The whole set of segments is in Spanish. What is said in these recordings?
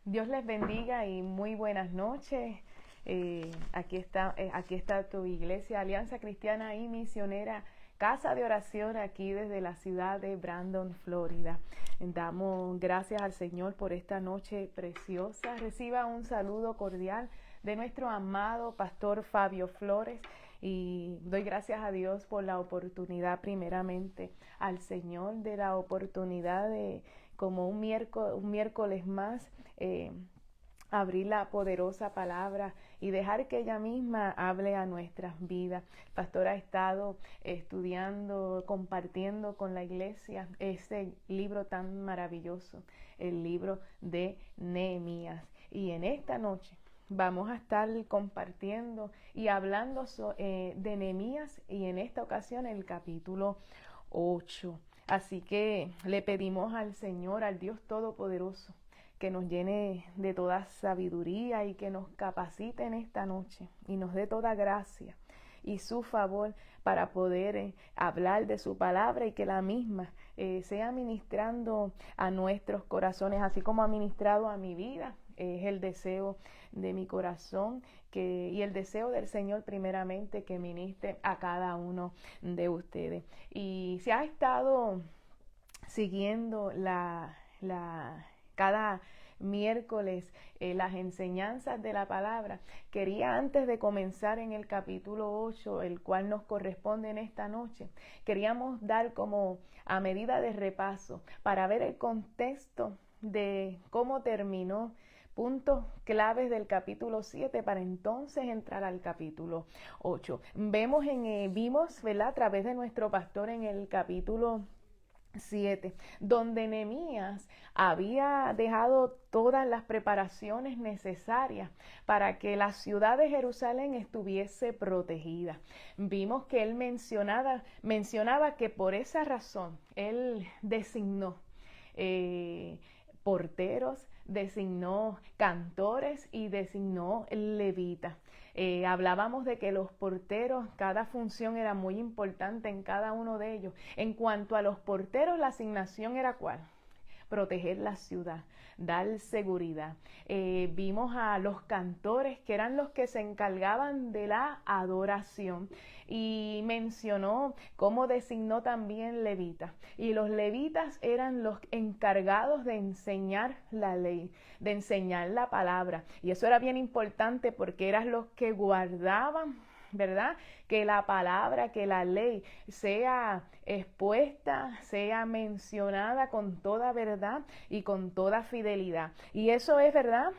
Dios les bendiga y muy buenas noches. Aquí está tu iglesia, Alianza Cristiana y Misionera, Casa de Oración, aquí desde la ciudad de Brandon, Florida. Damos gracias al Señor por esta noche preciosa. Reciba un saludo cordial de nuestro amado pastor Fabio Flores. Y doy gracias a Dios por la oportunidad, primeramente al Señor, de la oportunidad de, como un miércoles más, abrir la poderosa palabra y dejar que ella misma hable a nuestras vidas. El pastor ha estado estudiando, compartiendo con la iglesia ese libro tan maravilloso, el libro de Nehemías. Y en esta noche vamos a estar compartiendo y hablando de Nehemías, y en esta ocasión el capítulo 8. Así que le pedimos al Señor, al Dios Todopoderoso, que nos llene de toda sabiduría y que nos capacite en esta noche y nos dé toda gracia y su favor para poder hablar de su palabra, y que la misma sea ministrando a nuestros corazones, así como ha ministrado a mi vida. Es el deseo de mi corazón y el deseo del Señor primeramente, que ministre a cada uno de ustedes. Y si ha estado siguiendo cada miércoles las enseñanzas de la palabra, quería, antes de comenzar en el capítulo 8, el cual nos corresponde en esta noche, queríamos dar como a medida de repaso para ver el contexto de cómo terminó, puntos claves del capítulo 7 para entonces entrar al capítulo 8. Vimos, ¿verdad?, a través de nuestro pastor en el capítulo 7, donde Nehemías había dejado todas las preparaciones necesarias para que la ciudad de Jerusalén estuviese protegida. Vimos que él mencionaba que por esa razón él designó porteros, designó cantores y designó levitas. Hablábamos de que los porteros, cada función era muy importante en cada uno de ellos. En cuanto a los porteros, la asignación era ¿cuál? Proteger la ciudad, dar seguridad. Vimos a los cantores, que eran los que se encargaban de la adoración, y mencionó cómo designó también levitas. Y los levitas eran los encargados de enseñar la ley, de enseñar la palabra. Y eso era bien importante porque eran los que guardaban, ¿verdad?, que la palabra, que la ley sea expuesta, sea mencionada con toda verdad y con toda fidelidad. Y eso es, ¿verdad?,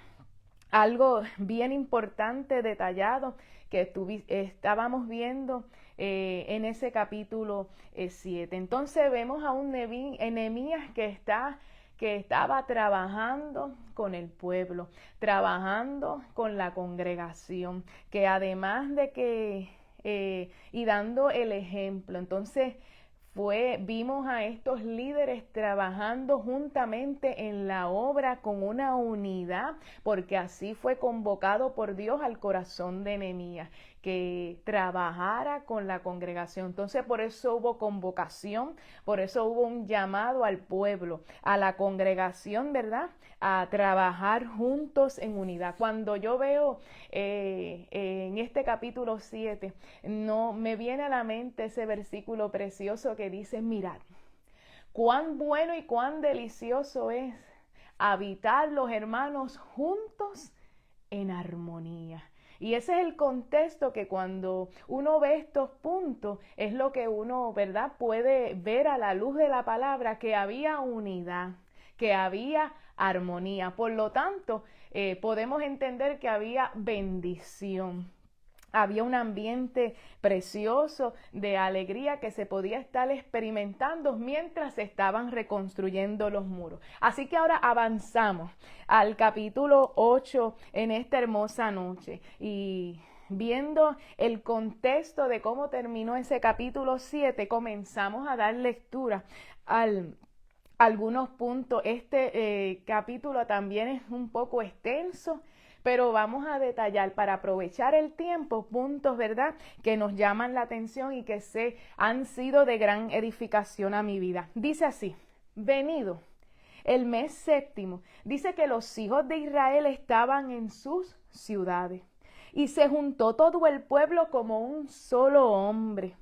algo bien importante, detallado, que estábamos viendo en ese capítulo 7. Entonces vemos a un Nehemías que estaba trabajando con el pueblo, trabajando con la congregación, que además de que y dando el ejemplo. Entonces vimos a estos líderes trabajando juntamente en la obra con una unidad, porque así fue convocado por Dios al corazón de Nehemías, que trabajara con la congregación. Entonces por eso hubo convocación, por eso hubo un llamado al pueblo, a la congregación, ¿verdad?, a trabajar juntos en unidad. Cuando yo veo en este capítulo 7, no me viene a la mente ese versículo precioso que dice: mirad, cuán bueno y cuán delicioso es habitar los hermanos juntos en armonía. Y ese es el contexto, que cuando uno ve estos puntos es lo que uno, ¿verdad?, puede ver a la luz de la palabra, que había unidad, que había armonía. Por lo tanto, podemos entender que había bendición. Había un ambiente precioso de alegría que se podía estar experimentando mientras se estaban reconstruyendo los muros. Así que ahora avanzamos al capítulo 8 en esta hermosa noche, y viendo el contexto de cómo terminó ese capítulo 7, comenzamos a dar lectura algunos puntos. Este capítulo también es un poco extenso, pero vamos a detallar, para aprovechar el tiempo, puntos, ¿verdad?, que nos llaman la atención y que han sido de gran edificación a mi vida. Dice así: venido el mes séptimo, dice que los hijos de Israel estaban en sus ciudades y se juntó todo el pueblo como un solo hombre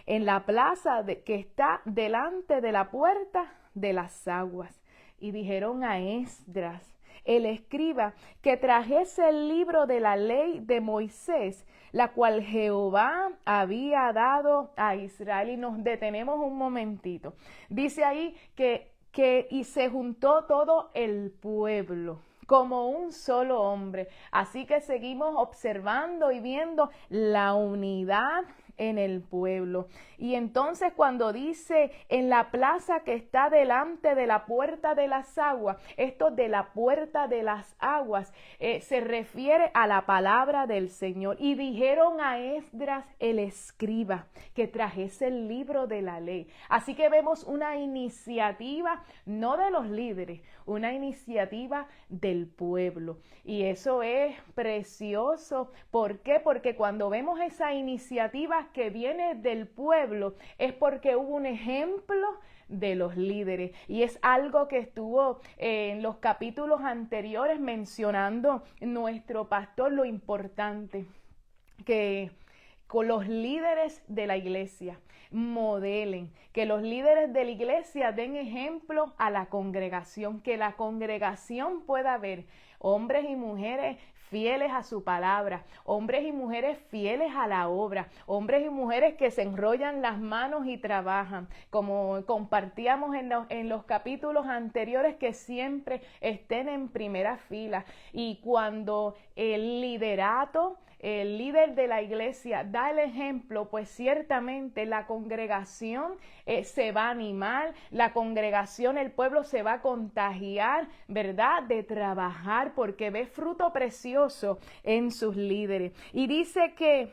en la plaza que está delante de la puerta de las aguas. Y dijeron a Esdras, el escriba, que trajese el libro de la ley de Moisés, la cual Jehová había dado a Israel. Y nos detenemos un momentito. Dice ahí y se juntó todo el pueblo como un solo hombre. Así que seguimos observando y viendo la unidad en el pueblo. Y entonces cuando dice en la plaza que está delante de la puerta de las aguas, esto de la puerta de las aguas se refiere a la palabra del Señor. Y dijeron a Esdras el escriba que trajese el libro de la ley. Así que vemos una iniciativa no de los líderes, una iniciativa del pueblo. Y eso es precioso. ¿Por qué? Porque cuando vemos esa iniciativa que viene del pueblo es porque hubo un ejemplo de los líderes, y es algo que estuvo en los capítulos anteriores mencionando nuestro pastor, lo importante que con los líderes de la iglesia modelen, que los líderes de la iglesia den ejemplo a la congregación, que la congregación pueda ver hombres y mujeres fieles a su palabra, hombres y mujeres fieles a la obra, hombres y mujeres que se enrollan las manos y trabajan, como compartíamos en los capítulos anteriores, que siempre estén en primera fila. Y cuando el liderato, el líder de la iglesia da el ejemplo, pues ciertamente la congregación se va a animar, la congregación, el pueblo se va a contagiar, ¿verdad?, de trabajar, porque ve fruto precioso en sus líderes. Y dice que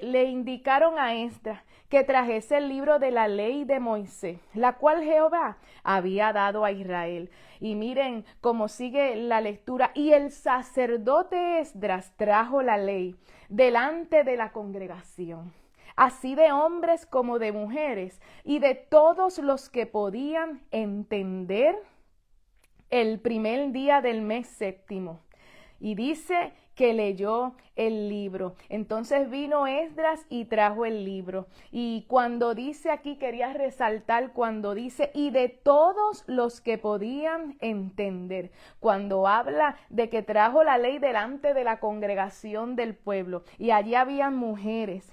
le indicaron a Esdras que trajese el libro de la ley de Moisés, la cual Jehová había dado a Israel. Y miren cómo sigue la lectura. Y el sacerdote Esdras trajo la ley delante de la congregación, así de hombres como de mujeres, y de todos los que podían entender, el primer día del mes séptimo. Y dice que leyó el libro. Entonces vino Esdras y trajo el libro. Y cuando dice aquí, quería resaltar cuando dice y de todos los que podían entender, cuando habla de que trajo la ley delante de la congregación del pueblo, y allí habían mujeres,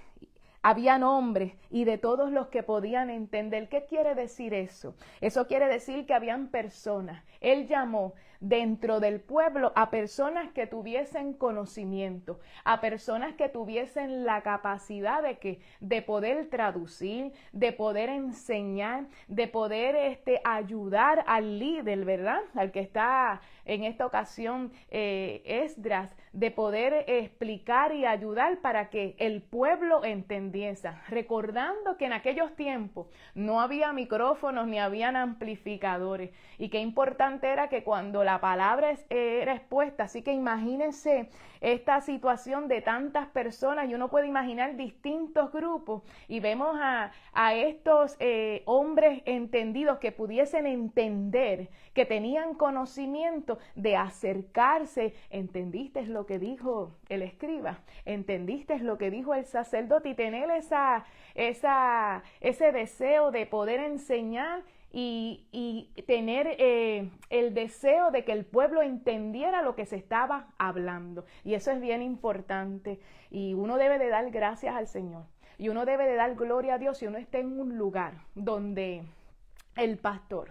habían hombres, y de todos los que podían entender. ¿Qué quiere decir eso? Eso quiere decir que habían personas. Él llamó dentro del pueblo a personas que tuviesen conocimiento, a personas que tuviesen la capacidad de poder traducir, de poder enseñar, de poder ayudar al líder, ¿verdad?, al que está en esta ocasión Esdras, de poder explicar y ayudar para que el pueblo entendiese, recordando que en aquellos tiempos no había micrófonos ni habían amplificadores, y qué importante era que cuando la palabra era expuesta, así que imagínense esta situación de tantas personas, y uno puede imaginar distintos grupos, y vemos a estos hombres entendidos que pudiesen entender, que tenían conocimiento de acercarse. ¿Entendiste lo que dijo el escriba? ¿Entendiste lo que dijo el sacerdote? Y tener ese deseo de poder enseñar y tener el deseo de que el pueblo entendiera lo que se estaba hablando. Y eso es bien importante, y uno debe de dar gracias al Señor, y uno debe de dar gloria a Dios si uno está en un lugar donde el pastor,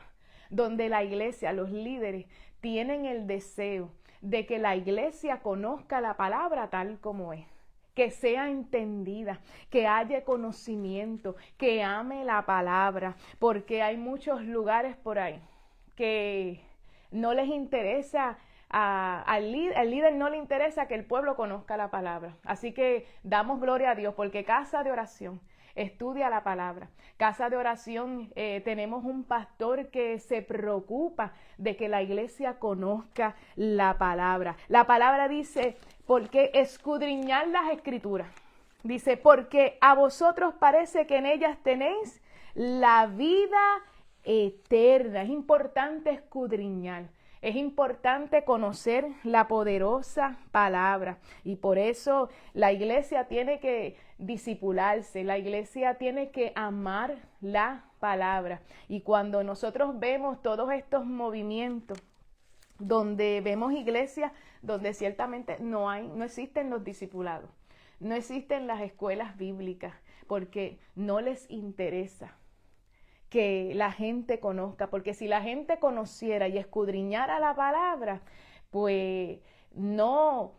donde la iglesia, los líderes tienen el deseo de que la iglesia conozca la palabra tal como es, que sea entendida, que haya conocimiento, que ame la palabra, porque hay muchos lugares por ahí que no les interesa, al líder no le interesa que el pueblo conozca la palabra. Así que damos gloria a Dios, porque Casa de Oración estudia la palabra. Casa de Oración, tenemos un pastor que se preocupa de que la iglesia conozca la palabra. La palabra dice, porque escudriñar las escrituras. Dice, porque a vosotros parece que en ellas tenéis la vida eterna. Es importante escudriñar. Es importante conocer la poderosa palabra y por eso la iglesia tiene que discipularse, la iglesia tiene que amar la palabra. Y cuando nosotros vemos todos estos movimientos, donde vemos iglesias donde ciertamente no existen los discipulados, no existen las escuelas bíblicas, porque no les interesa que la gente conozca, porque si la gente conociera y escudriñara la palabra, pues no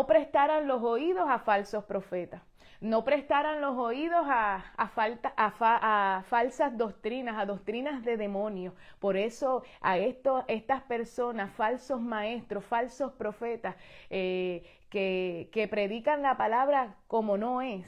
prestaran los oídos a falsos profetas, no prestaran los oídos a falsas doctrinas, a doctrinas de demonios. Por eso estas personas, falsos maestros, falsos profetas, que predican la palabra como no es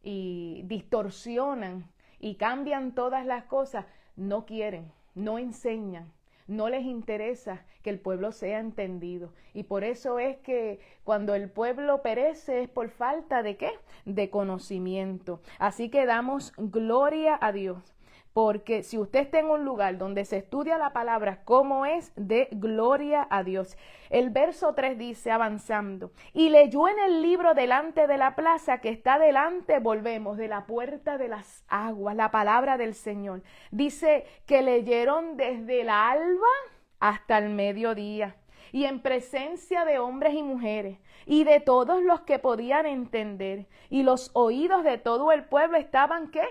y distorsionan y cambian todas las cosas, no quieren, no enseñan, no les interesa que el pueblo sea entendido. Y por eso es que cuando el pueblo perece es por falta ¿de qué? De conocimiento. Así que damos gloria a Dios. Porque si usted está en un lugar donde se estudia la palabra como es, de gloria a Dios. El verso 3 dice, avanzando, y leyó en el libro delante de la plaza que está delante, volvemos, de la puerta de las aguas, la palabra del Señor. Dice que leyeron desde el alba hasta el mediodía, y en presencia de hombres y mujeres, y de todos los que podían entender, y los oídos de todo el pueblo estaban, ¿qué?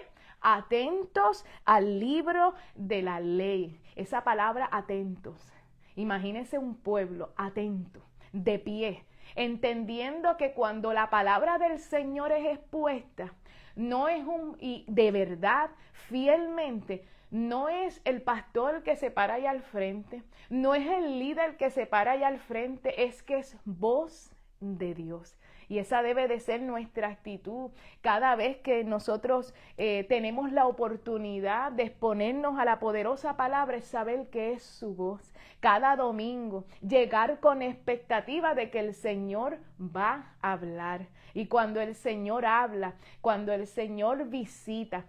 Atentos al libro de la ley. Esa palabra atentos. Imagínense un pueblo atento, de pie, entendiendo que cuando la palabra del Señor es expuesta, no es y de verdad, fielmente, no es el pastor que se para allá al frente, no es el líder que se para allá al frente, es que es voz de Dios. Y esa debe de ser nuestra actitud cada vez que nosotros tenemos la oportunidad de exponernos a la poderosa palabra, es saber que es su voz. Cada domingo llegar con expectativa de que el Señor va a hablar. Y cuando el Señor habla, cuando el Señor visita,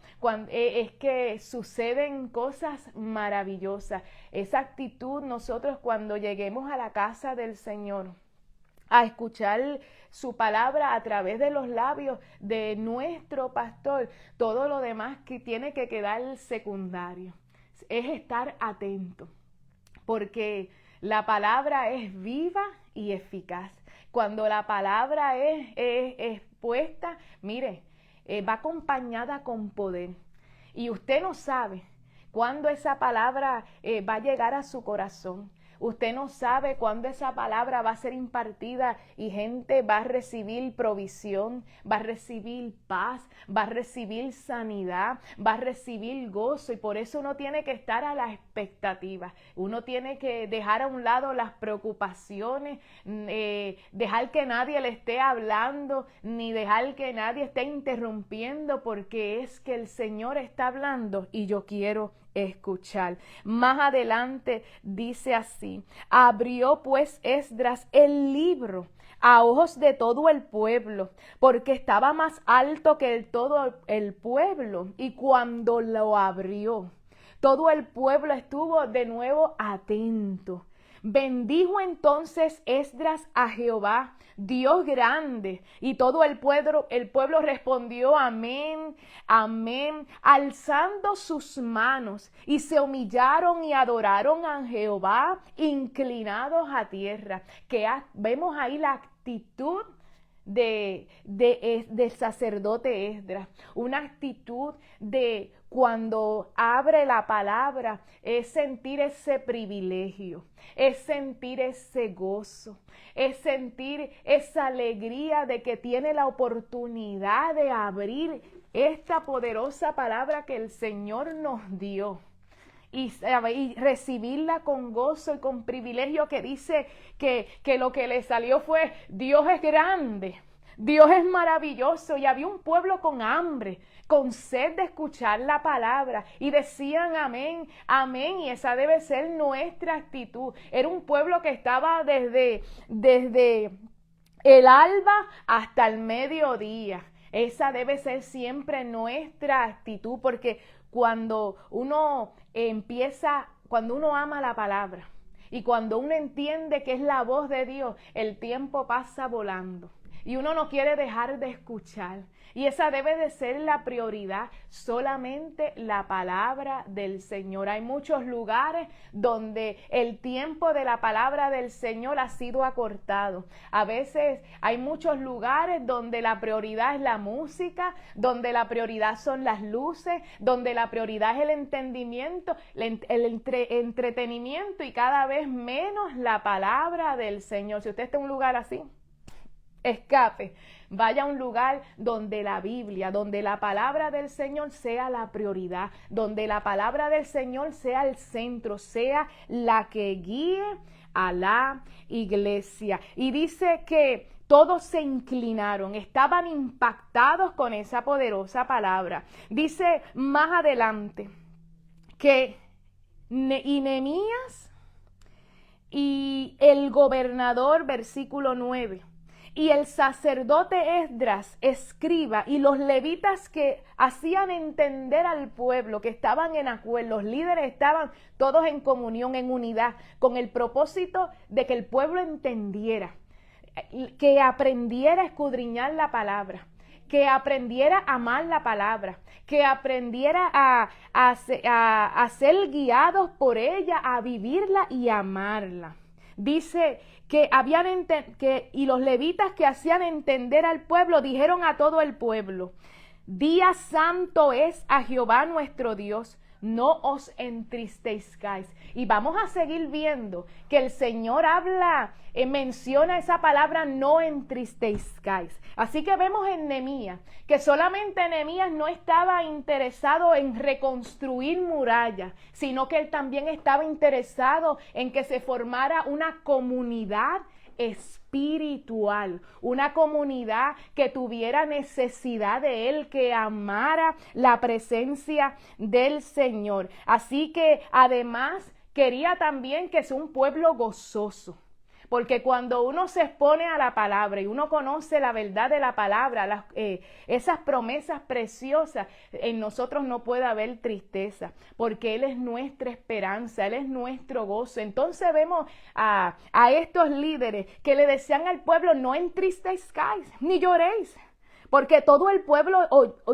es que suceden cosas maravillosas. Esa actitud nosotros cuando lleguemos a la casa del Señor, a escuchar su palabra a través de los labios de nuestro pastor, todo lo demás que tiene que quedar secundario. Es estar atento, porque la palabra es viva y eficaz. Cuando la palabra es expuesta, mire, va acompañada con poder. Y usted no sabe cuándo esa palabra va a llegar a su corazón. Usted no sabe cuándo esa palabra va a ser impartida y gente va a recibir provisión, va a recibir paz, va a recibir sanidad, va a recibir gozo, y por eso uno tiene que estar a la expectativa. Uno tiene que dejar a un lado las preocupaciones, dejar que nadie le esté hablando, ni dejar que nadie esté interrumpiendo, porque es que el Señor está hablando y yo quiero escuchar. Más adelante dice así: abrió pues Esdras el libro a ojos de todo el pueblo, porque estaba más alto que todo el pueblo, y cuando lo abrió, todo el pueblo estuvo de nuevo atento. Bendijo entonces Esdras a Jehová, Dios grande, y todo el pueblo respondió amén, amén, alzando sus manos, y se humillaron y adoraron a Jehová, inclinados a tierra. Vemos ahí la actitud del sacerdote Esdras, una actitud de cuando abre la palabra, es sentir ese privilegio, es sentir ese gozo, es sentir esa alegría de que tiene la oportunidad de abrir esta poderosa palabra que el Señor nos dio. Y recibirla con gozo y con privilegio, que dice que lo que le salió fue: Dios es grande, Dios es maravilloso. Y había un pueblo con hambre, con sed de escuchar la palabra, y decían amén, amén. Y esa debe ser nuestra actitud. Era un pueblo que estaba desde el alba hasta el mediodía. Esa debe ser siempre nuestra actitud, porque cuando uno cuando uno ama la palabra y cuando uno entiende que es la voz de Dios, el tiempo pasa volando y uno no quiere dejar de escuchar. Y esa debe de ser la prioridad, solamente la palabra del Señor. Hay muchos lugares donde el tiempo de la palabra del Señor ha sido acortado. A veces hay muchos lugares donde la prioridad es la música, donde la prioridad son las luces, donde la prioridad es el entendimiento, el entretenimiento y cada vez menos la palabra del Señor. Si usted está en un lugar así, escape, vaya a un lugar donde la Biblia, donde la palabra del Señor sea la prioridad, donde la palabra del Señor sea el centro, sea la que guíe a la iglesia. Y dice que todos se inclinaron, estaban impactados con esa poderosa palabra. Dice más adelante que Nehemías y el gobernador, versículo 9, y el sacerdote Esdras, escriba, y los levitas que hacían entender al pueblo, que estaban en acuerdo, los líderes estaban todos en comunión, en unidad, con el propósito de que el pueblo entendiera, que aprendiera a escudriñar la palabra, que aprendiera a amar la palabra, que aprendiera a ser guiados por ella, a vivirla y amarla. Dice que y los levitas que hacían entender al pueblo dijeron a todo el pueblo: día santo es a Jehová nuestro Dios, no os entristezcáis. Y vamos a seguir viendo que el Señor menciona esa palabra, no entristezcáis. Así que vemos en Nehemías que solamente Nehemías no estaba interesado en reconstruir murallas, sino que él también estaba interesado en que se formara una comunidad espiritual, una comunidad que tuviera necesidad de él, que amara la presencia del Señor. Así que además quería también que sea un pueblo gozoso. Porque cuando uno se expone a la palabra y uno conoce la verdad de la palabra, esas promesas preciosas, en nosotros no puede haber tristeza, porque Él es nuestra esperanza, Él es nuestro gozo. Entonces vemos a estos líderes que le decían al pueblo: no entristezcáis, ni lloréis. Porque todo el pueblo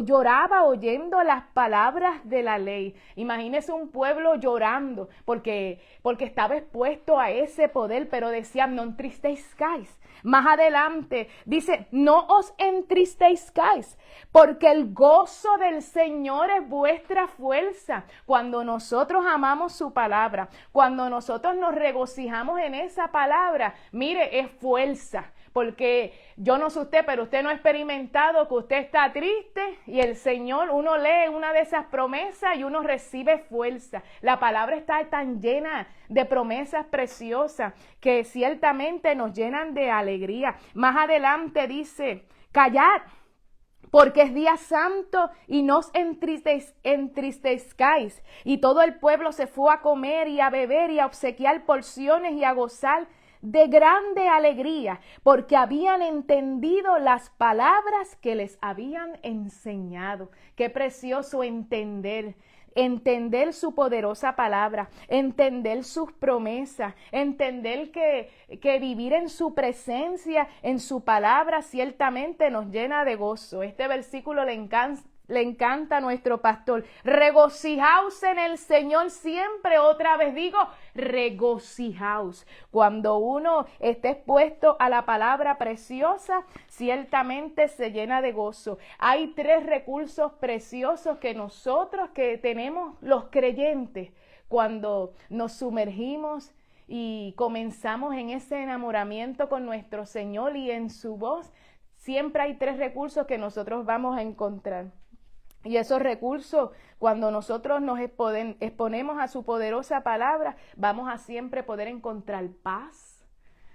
lloraba oyendo las palabras de la ley. Imagínese un pueblo llorando porque estaba expuesto a ese poder, pero decían: no entristezcáis. Más adelante dice: no os entristezcáis, porque el gozo del Señor es vuestra fuerza. Cuando nosotros amamos su palabra, cuando nosotros nos regocijamos en esa palabra, mire, es fuerza. Porque yo no sé usted, pero usted no ha experimentado que usted está triste y el Señor, uno lee una de esas promesas y uno recibe fuerza. La palabra está tan llena de promesas preciosas que ciertamente nos llenan de alegría. Más adelante dice: callad, porque es día santo y no os entristezcáis. Y todo el pueblo se fue a comer y a beber y a obsequiar porciones y a gozar de grande alegría, porque habían entendido las palabras que les habían enseñado. Qué precioso entender su poderosa palabra, entender sus promesas, entender que vivir en su presencia, en su palabra, ciertamente nos llena de gozo. Este versículo le encanta a nuestro pastor. Regocijaos en el Señor siempre. Otra vez digo, regocijaos. Cuando uno está expuesto a la palabra preciosa, ciertamente se llena de gozo. Hay 3 recursos preciosos que nosotros que tenemos los creyentes cuando nos sumergimos y comenzamos en ese enamoramiento con nuestro Señor y en su voz. Siempre hay 3 recursos que nosotros vamos a encontrar. Y esos recursos, cuando nosotros nos exponemos a su poderosa palabra, vamos a siempre poder encontrar paz,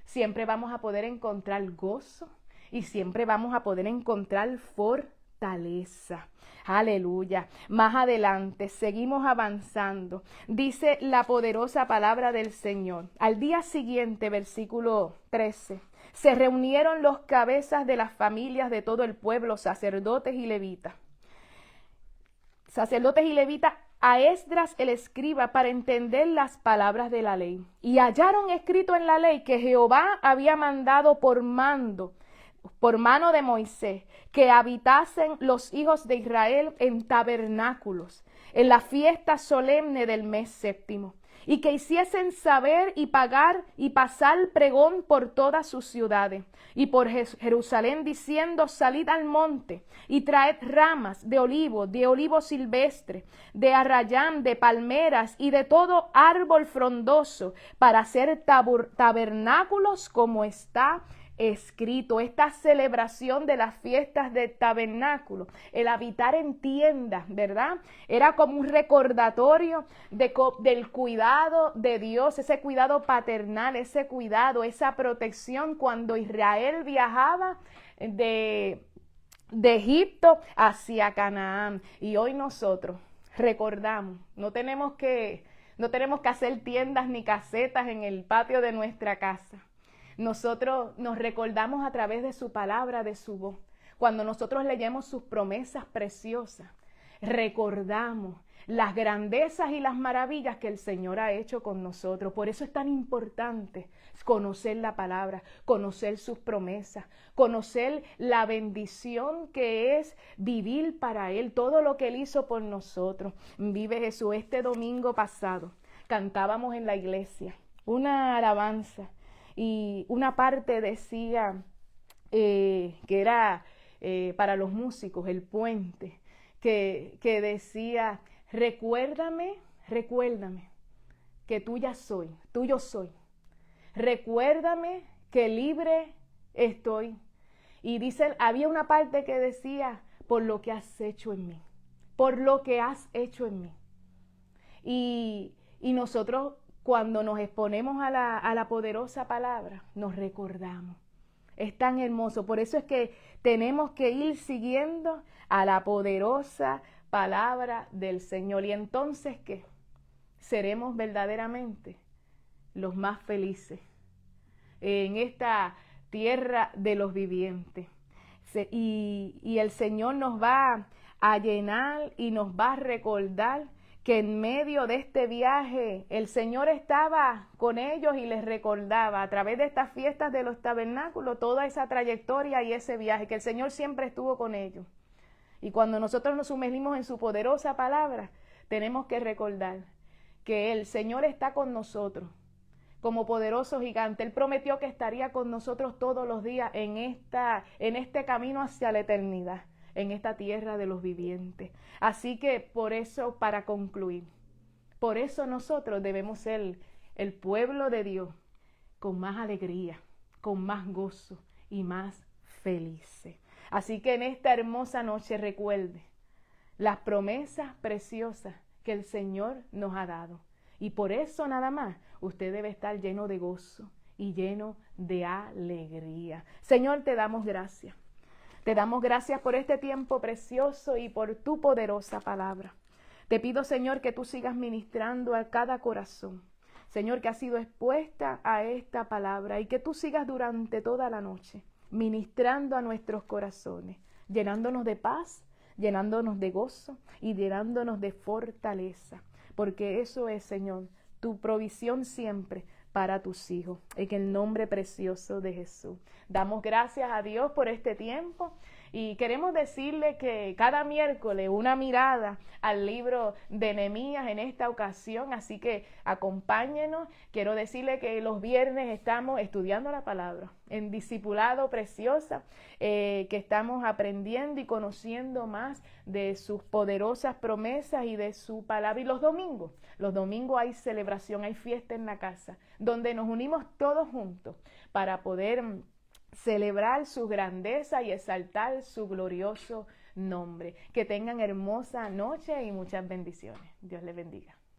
siempre vamos a poder encontrar gozo y siempre vamos a poder encontrar fortaleza. Aleluya. Más adelante, seguimos avanzando. Dice la poderosa palabra del Señor. Al día siguiente, versículo 13, se reunieron los cabezas de las familias de todo el pueblo, sacerdotes y levitas a Esdras el escriba para entender las palabras de la ley. Y hallaron escrito en la ley que Jehová había mandado por mano de Moisés, que habitasen los hijos de Israel en tabernáculos, en la fiesta solemne del mes séptimo, y que hiciesen saber y pagar y pasar pregón por todas sus ciudades y por Jerusalén, diciendo: salid al monte y traed ramas de olivo silvestre, de arrayán, de palmeras y de todo árbol frondoso, para hacer tabernáculos como está escrito. Esta celebración de las fiestas de tabernáculo, el habitar en tiendas, ¿verdad? Era como un recordatorio del cuidado de Dios, ese cuidado paternal, ese cuidado, esa protección cuando Israel viajaba de Egipto hacia Canaán. Y hoy nosotros recordamos, no tenemos que hacer tiendas ni casetas en el patio de nuestra casa. Nosotros nos recordamos a través de su palabra, de su voz. Cuando nosotros leemos sus promesas preciosas, recordamos las grandezas y las maravillas que el Señor ha hecho con nosotros. Por eso es tan importante conocer la palabra, conocer sus promesas, conocer la bendición que es vivir para Él, todo lo que Él hizo por nosotros. Vive Jesús. Este domingo pasado cantábamos en la iglesia una alabanza. Y una parte decía que era para los músicos, el puente, que decía: recuérdame que tuyo soy. Recuérdame que libre estoy. Y dice, había una parte que decía: por lo que has hecho en mí, por lo que has hecho en mí. Y nosotros, cuando nos exponemos a la poderosa palabra, nos recordamos. Es tan hermoso. Por eso es que tenemos que ir siguiendo a la poderosa palabra del Señor. Y entonces, ¿qué? Seremos verdaderamente los más felices en esta tierra de los vivientes. Y el Señor nos va a llenar y nos va a recordar que en medio de este viaje el Señor estaba con ellos y les recordaba a través de estas fiestas de los tabernáculos toda esa trayectoria y ese viaje, que el Señor siempre estuvo con ellos. Y cuando nosotros nos sumergimos en su poderosa palabra, tenemos que recordar que el Señor está con nosotros como poderoso gigante. Él prometió que estaría con nosotros todos los días en este camino hacia la eternidad, en esta tierra de los vivientes. Así que por eso, para concluir, por eso nosotros debemos ser el pueblo de Dios con más alegría, con más gozo y más felices. Así que en esta hermosa noche recuerde las promesas preciosas que el Señor nos ha dado. Y por eso nada más usted debe estar lleno de gozo y lleno de alegría. Señor, te damos gracias. Te damos gracias por este tiempo precioso y por tu poderosa palabra. Te pido, Señor, que tú sigas ministrando a cada corazón. Señor, que ha sido expuesta a esta palabra y que tú sigas durante toda la noche ministrando a nuestros corazones, llenándonos de paz, llenándonos de gozo y llenándonos de fortaleza. Porque eso es, Señor, tu provisión siempre para tus hijos, en el nombre precioso de Jesús. Damos gracias a Dios por este tiempo y queremos decirle que cada miércoles una mirada al libro de Nehemías en esta ocasión, así que acompáñenos. Quiero decirle que los viernes estamos estudiando la palabra en discipulado preciosa, que estamos aprendiendo y conociendo más de sus poderosas promesas y de su palabra. Y los domingos hay celebración, hay fiesta en la casa, donde nos unimos todos juntos para poder celebrar su grandeza y exaltar su glorioso nombre. Que tengan hermosa noche y muchas bendiciones. Dios les bendiga.